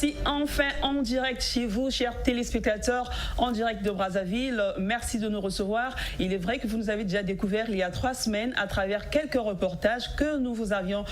voici enfin en direct chez vous, chers téléspectateurs, en direct de Brazzaville. Merci de nous recevoir. Il est vrai que vous nous avez déjà découvert il y a 3 semaines à travers quelques reportages que nous vous avions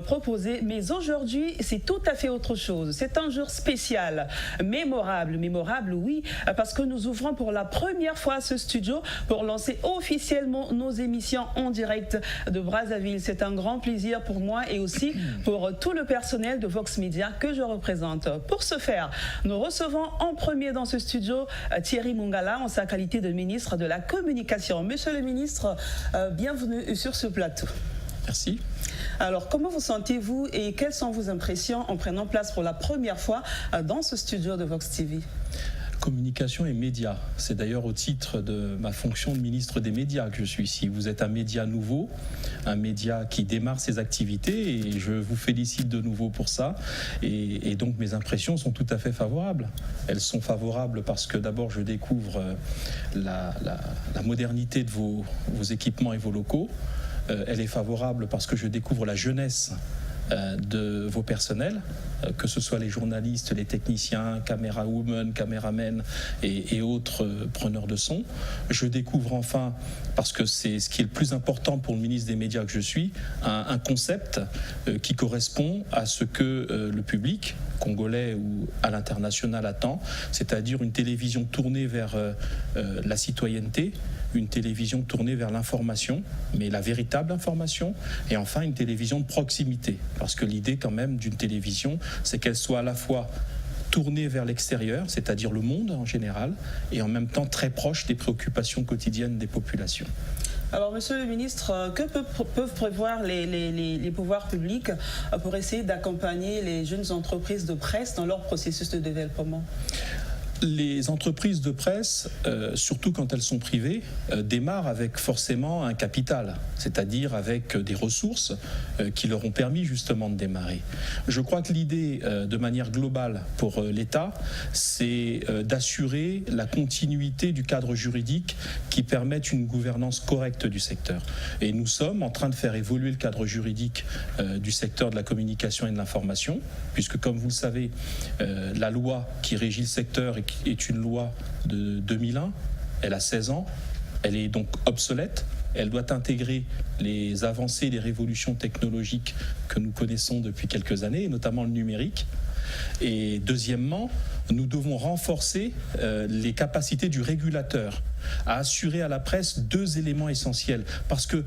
proposés. Mais aujourd'hui, c'est tout à fait autre chose. C'est un jour spécial, mémorable. Mémorable, oui, parce que nous ouvrons pour la première fois ce studio pour lancer officiellement nos émissions en direct de Brazzaville. C'est un grand plaisir pour moi et aussi pour tout le personnel de Vox Media que je représente. Pour ce faire, nous recevons en premier dans ce studio Thierry Mongala en sa qualité de ministre de la Communication. Monsieur le ministre, bienvenue sur ce plateau. Merci. Alors, comment vous sentez-vous et quelles sont vos impressions en prenant place pour la première fois dans ce studio de Vox TV? Communication et médias. C'est d'ailleurs au titre de ma fonction de ministre des médias que je suis ici. Vous êtes un média nouveau, un média qui démarre ses activités et je vous félicite de nouveau pour ça. Et donc mes impressions sont tout à fait favorables. Elles sont favorables parce que d'abord je découvre la modernité de vos équipements et vos locaux. Elle est favorable parce que je découvre la jeunesse de vos personnels, que ce soit les journalistes, les techniciens, caméra-women, caméramen et autres preneurs de son. Je découvre enfin, parce que c'est ce qui est le plus important pour le ministre des médias que je suis, un concept qui correspond à ce que le public congolais ou à l'international attend, c'est-à-dire une télévision tournée vers la citoyenneté, une télévision tournée vers l'information, mais la véritable information, et enfin une télévision de proximité. Parce que l'idée quand même d'une télévision, c'est qu'elle soit à la fois tournée vers l'extérieur, c'est-à-dire le monde en général, et en même temps très proche des préoccupations quotidiennes des populations. Alors, monsieur le ministre, que peuvent prévoir les pouvoirs publics pour essayer d'accompagner les jeunes entreprises de presse dans leur processus de développement ? Les entreprises de presse, surtout quand elles sont privées, démarrent avec forcément un capital, c'est-à-dire avec des ressources qui leur ont permis justement de démarrer. Je crois que l'idée, de manière globale pour l'État, c'est d'assurer la continuité du cadre juridique qui permette une gouvernance correcte du secteur. Et nous sommes en train de faire évoluer le cadre juridique du secteur de la communication et de l'information, puisque comme vous le savez, la loi qui régit le secteur est une loi de 2001, elle a 16 ans, elle est donc obsolète, elle doit intégrer les avancées, les révolutions technologiques que nous connaissons depuis quelques années, et notamment le numérique. Et deuxièmement, nous devons renforcer les capacités du régulateur à assurer à la presse 2 éléments essentiels, parce que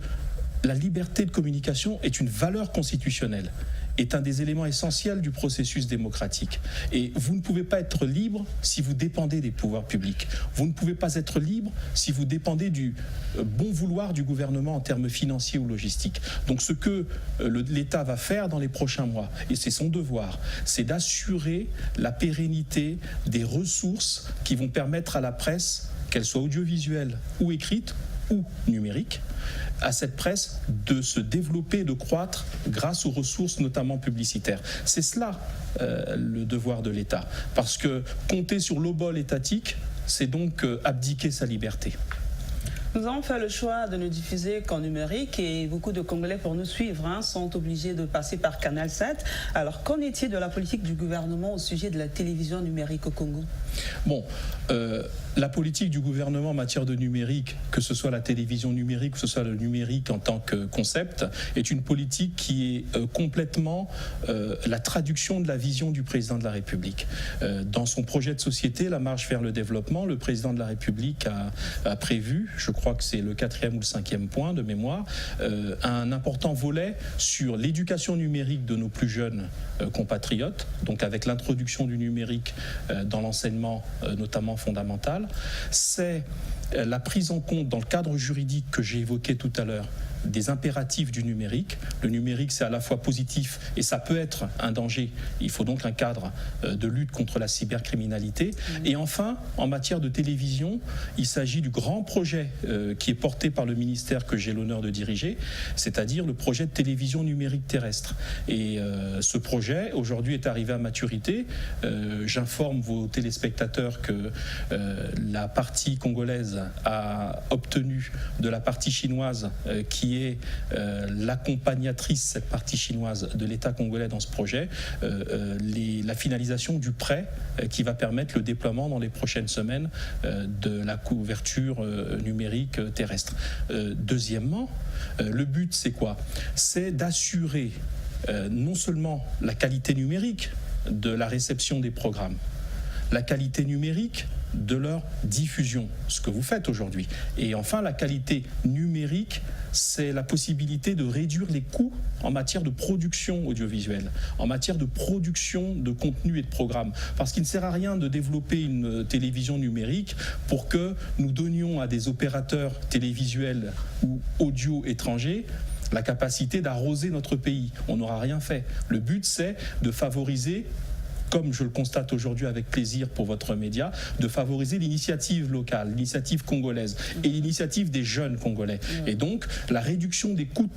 la liberté de communication est une valeur constitutionnelle, est un des éléments essentiels du processus démocratique. Et vous ne pouvez pas être libre si vous dépendez des pouvoirs publics. Vous ne pouvez pas être libre si vous dépendez du bon vouloir du gouvernement en termes financiers ou logistiques. Donc ce que l'État va faire dans les prochains mois, et c'est son devoir, c'est d'assurer la pérennité des ressources qui vont permettre à la presse, qu'elle soit audiovisuelle ou écrite ou numérique, à cette presse de se développer, de croître grâce aux ressources notamment publicitaires. C'est cela le devoir de l'État. Parce que compter sur l'obol étatique, c'est donc abdiquer sa liberté. Nous avons fait le choix de ne diffuser qu'en numérique et beaucoup de Congolais pour nous suivre sont obligés de passer par Canal 7. Alors qu'en est-il de la politique du gouvernement au sujet de la télévision numérique au Congo ? Bon, la politique du gouvernement en matière de numérique, que ce soit la télévision numérique, que ce soit le numérique en tant que concept, est une politique qui est complètement la traduction de la vision du président de la République. Dans son projet de société, la marche vers le développement, le président de la République a prévu, je crois que c'est le 4e ou le 5e point de mémoire, un important volet sur l'éducation numérique de nos plus jeunes compatriotes, donc avec l'introduction du numérique dans l'enseignement notamment fondamental. C'est la prise en compte dans le cadre juridique que j'ai évoqué tout à l'heure des impératifs du numérique. Le numérique, c'est à la fois positif et ça peut être un danger. Il faut donc un cadre de lutte contre la cybercriminalité. Et enfin, en matière de télévision, il s'agit du grand projet qui est porté par le ministère que j'ai l'honneur de diriger, c'est-à-dire le projet de télévision numérique terrestre. Et ce projet, aujourd'hui, est arrivé à maturité. J'informe vos téléspectateurs que la partie congolaise a obtenu de la partie chinoise qui qui est l'accompagnatrice, cette partie chinoise, de l'État congolais dans ce projet, la finalisation du prêt qui va permettre le déploiement dans les prochaines semaines de la couverture numérique terrestre. Deuxièmement, le but c'est quoi? C'est d'assurer non seulement la qualité numérique de la réception des programmes, la qualité numérique de leur diffusion, ce que vous faites aujourd'hui. Et enfin, la qualité numérique, c'est la possibilité de réduire les coûts en matière de production audiovisuelle, en matière de production de contenu et de programmes. Parce qu'il ne sert à rien de développer une télévision numérique pour que nous donnions à des opérateurs télévisuels ou audio étrangers la capacité d'arroser notre pays. On n'aura rien fait. Le but, c'est de favoriser, comme je le constate aujourd'hui avec plaisir pour votre média, de favoriser l'initiative locale, l'initiative congolaise et l'initiative des jeunes Congolais. Et donc, la réduction des coûts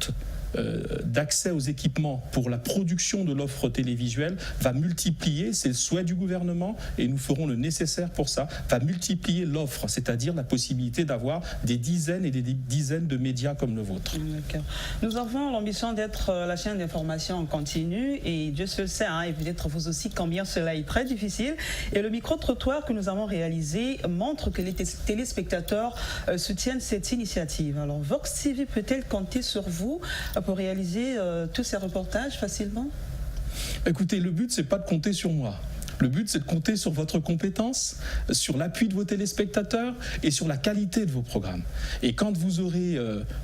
d'accès aux équipements pour la production de l'offre télévisuelle va multiplier, c'est le souhait du gouvernement et nous ferons le nécessaire pour ça, va multiplier l'offre, c'est-à-dire la possibilité d'avoir des dizaines et des dizaines de médias comme le vôtre. Nous avons l'ambition d'être la chaîne d'information en continu et Dieu seul sait, et peut-être vous aussi, combien cela est très difficile. Et le micro-trottoir que nous avons réalisé montre que les téléspectateurs soutiennent cette initiative. Alors Vox TV peut-elle compter sur vous pour réaliser tous ces reportages facilement? Écoutez, le but, c'est pas de compter sur moi. Le but, c'est de compter sur votre compétence, sur l'appui de vos téléspectateurs et sur la qualité de vos programmes. Et quand vous aurez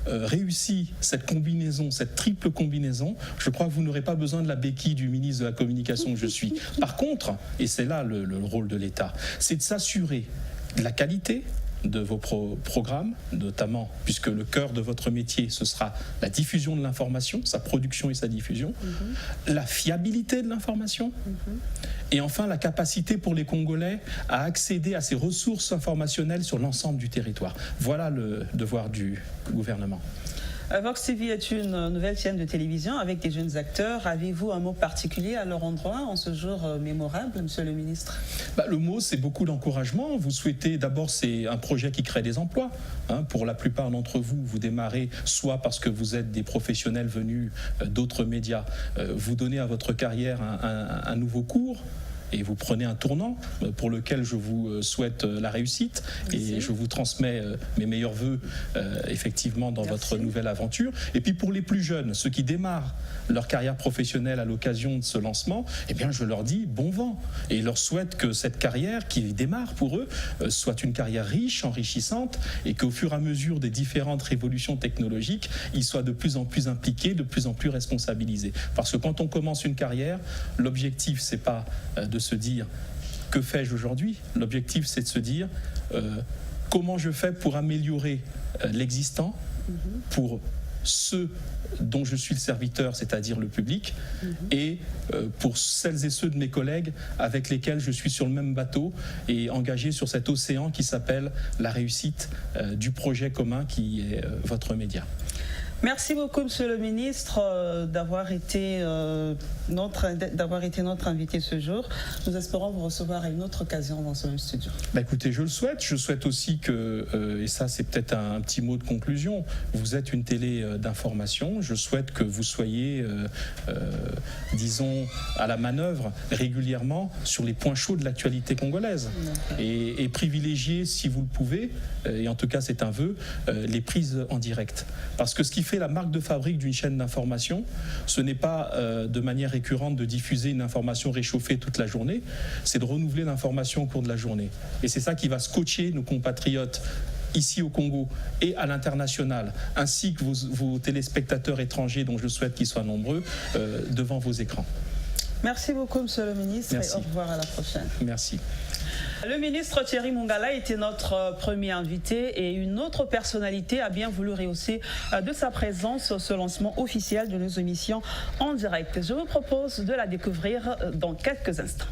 réussi cette combinaison, cette triple combinaison, je crois que vous n'aurez pas besoin de la béquille du ministre de la Communication que je suis. Par contre, et c'est là le rôle de l'État, c'est de s'assurer de la qualité de vos programmes, notamment puisque le cœur de votre métier, ce sera la diffusion de l'information, sa production et sa diffusion, la fiabilité de l'information, et enfin la capacité pour les Congolais à accéder à ces ressources informationnelles sur l'ensemble du territoire. Voilà le devoir du gouvernement. Vox TV est une nouvelle chaîne de télévision avec des jeunes acteurs. Avez-vous un mot particulier à leur endroit en ce jour mémorable, Monsieur le ministre? Le mot, c'est beaucoup d'encouragement. Vous souhaitez, d'abord, c'est un projet qui crée des emplois. Pour la plupart d'entre vous, vous démarrez soit parce que vous êtes des professionnels venus d'autres médias, vous donnez à votre carrière un nouveau cours. Et vous prenez un tournant pour lequel je vous souhaite la réussite. Merci. Et je vous transmets mes meilleurs voeux effectivement dans votre nouvelle aventure. Et puis pour les plus jeunes, ceux qui démarrent leur carrière professionnelle à l'occasion de ce lancement, eh bien je leur dis bon vent et leur souhaite que cette carrière qui démarre pour eux soit une carrière riche, enrichissante et qu'au fur et à mesure des différentes révolutions technologiques, ils soient de plus en plus impliqués, de plus en plus responsabilisés. Parce que quand on commence une carrière, l'objectif c'est pas de se dire que fais-je aujourd'hui. L'objectif c'est de se dire comment je fais pour améliorer l'existant, pour ceux dont je suis le serviteur, c'est-à-dire le public, et pour celles et ceux de mes collègues avec lesquels je suis sur le même bateau et engagé sur cet océan qui s'appelle la réussite du projet commun qui est votre média. Merci beaucoup, Monsieur le ministre, d'avoir été notre invité ce jour. Nous espérons vous recevoir à une autre occasion dans ce même studio. Écoutez, je le souhaite. Je souhaite aussi que, et ça c'est peut-être un petit mot de conclusion, vous êtes une télé d'information. Je souhaite que vous soyez, disons, à la manœuvre régulièrement sur les points chauds de l'actualité congolaise. Et privilégier, si vous le pouvez, et en tout cas c'est un vœu, les prises en direct. Parce que ce qui fait la marque de fabrique d'une chaîne d'information, ce n'est pas de manière récurrente de diffuser une information réchauffée toute la journée, c'est de renouveler l'information au cours de la journée. Et c'est ça qui va scotcher nos compatriotes ici au Congo et à l'international, ainsi que vos téléspectateurs étrangers, dont je souhaite qu'ils soient nombreux, devant vos écrans. Merci beaucoup, Monsieur le ministre, Merci. et au revoir à la prochaine. Merci. Le ministre Thierry Mongala était notre premier invité et une autre personnalité a bien voulu rehausser de sa présence ce lancement officiel de nos émissions en direct. Je vous propose de la découvrir dans quelques instants.